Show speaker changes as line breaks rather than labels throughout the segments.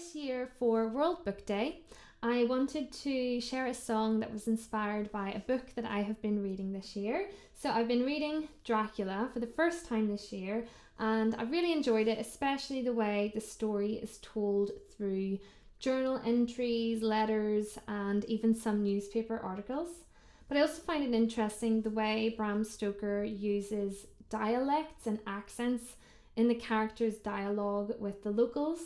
This year for World Book Day, I wanted to share a song that was inspired by a book that I have been reading this year. So I've been reading Dracula for the first time this year, and I really enjoyed it, especially the way the story is told through journal entries, letters, and even some newspaper articles. But I also find it interesting the way Bram Stoker uses dialects and accents in the characters' dialogue with the locals.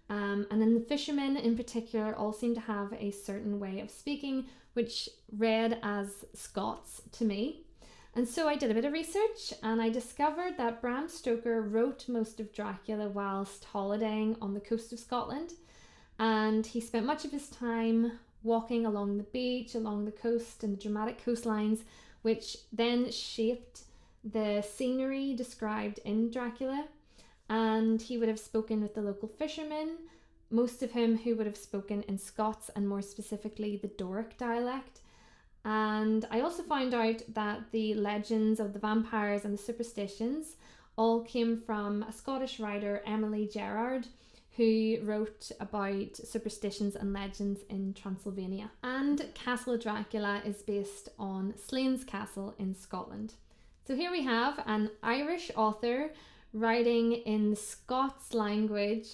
And then the fishermen in particular all seem to have a certain way of speaking, which read as Scots to me. And so I did a bit of research and I discovered that Bram Stoker wrote most of Dracula whilst holidaying on the coast of Scotland. And he spent much of his time walking along the beach, along the coast and the dramatic coastlines, which then shaped the scenery described in Dracula. And he would have spoken with the local fishermen, most of whom who would have spoken in Scots and more specifically the Doric dialect. And I also found out that the legends of the vampires and the superstitions all came from a Scottish writer, Emily Gerard, who wrote about superstitions and legends in Transylvania. And Castle Dracula is based on Slains Castle in Scotland. So here we have an Irish author writing in the Scots language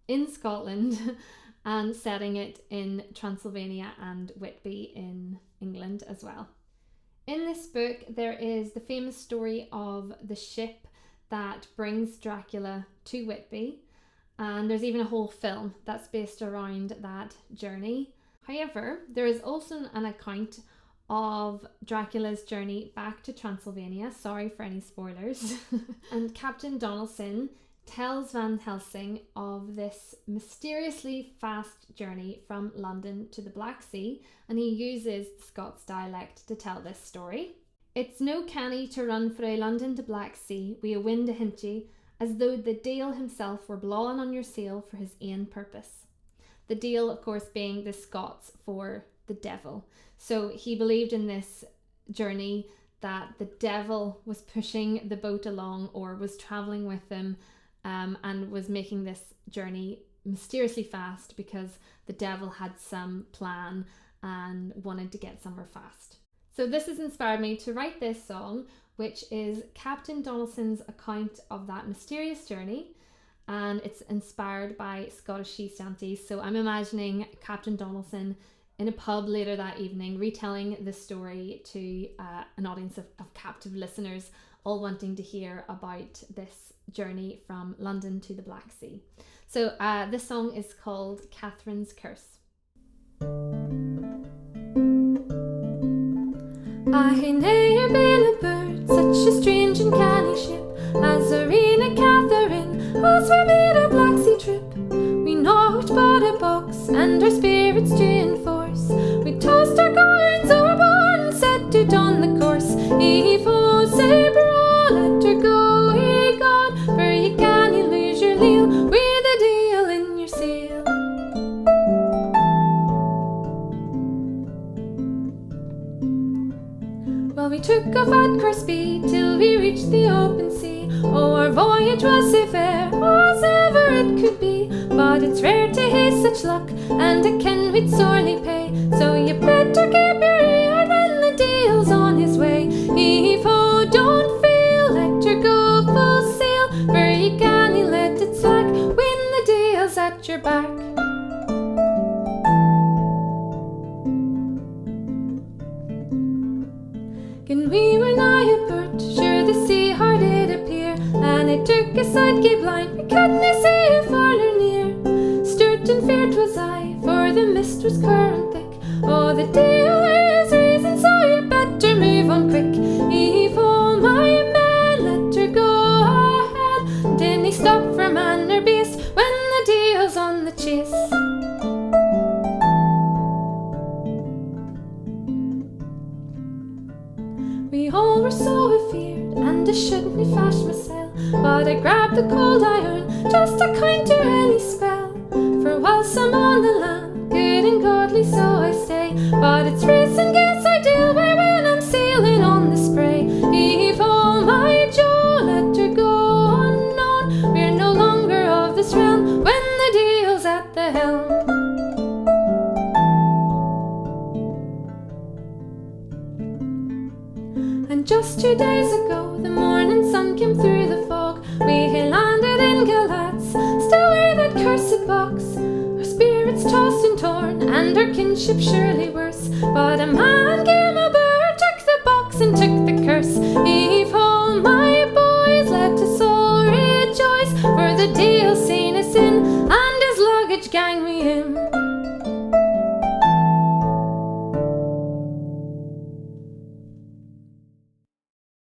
in Scotland and setting it in Transylvania and Whitby in England as well. In this book, there is the famous story of the ship that brings Dracula to Whitby, and there's even a whole film that's based around that journey. However, there is also an account of Dracula's journey back to Transylvania. Sorry for any spoilers. And Captain Donelson tells Van Helsing of this mysteriously fast journey from London to the Black Sea, and he uses the Scots dialect to tell this story. It's no canny to run frae London to Black Sea wi a wind ahint ye, as though the deil himself were blawing on your sail for his ain purpose. The deil, of course, being the Scots for the devil. So he believed in this journey that the devil was pushing the boat along or was traveling with them, and was making this journey mysteriously fast because the devil had some plan and wanted to get somewhere fast. So this has inspired me to write this song, which is Captain Donelson's account of that mysterious journey, and it's inspired by Scottish sea shanties. So I'm imagining Captain Donelson in a pub later that evening retelling the story to an audience of captive listeners, all wanting to hear about this journey from London to the Black Sea. So this song is called Catherine's Curse.
I hae ne'er been aboord such a strange and canny ship as Czarina Catherine, as we made our Black Sea trip. We nocht but a box and our spirits to enforce. We tossed our coins overboard and set to on the course. Heave, ho, say braw, let her go, ye God, for ye canny lose your leal with a deil in your sail. Well, we took off at course speed till we reached the open sea. Oh, our voyage was sae fair as ever it could be, but it's rare to hae such luck, and I ken we'd sorely pay. So you better keep your ear when the deil's on his way. Heave, ho, don't fail, let her go full sail, for ye canny let it slack when the deil's at your back. When we were nigh a port, sure the sea hard did appear, and it took a sight gae blind, we couldna see how far nor near. Sturt and feared was I, for the mist was quare and thick. Oh, the deil is reason, so you better move on quick. Heave, ho, my man, let her go ahead. Dinna stop for man or beast when the deil's on the chase. We all were so afeard, and I shouldn't fash myself, but I grabbed the cold iron just to counter any spell. For whilst I'm on the land, good and godly so I stay, but it's racing guess I deal with when I'm sailing on the spray. Heave, ho, my Joe, let her go unknown, we're no longer of this realm when the deil's at the the helm. And just 2 days ago, the morning sun came through the fog. We landed in Galatz, still we're that cursed box. Our spirits tossed and torn, and our kinship surely worse. But a man came aboard, took the box and took the curse. Heave ho, my boys, let us all rejoice, for the deil seen us in, and his luggage gang we in.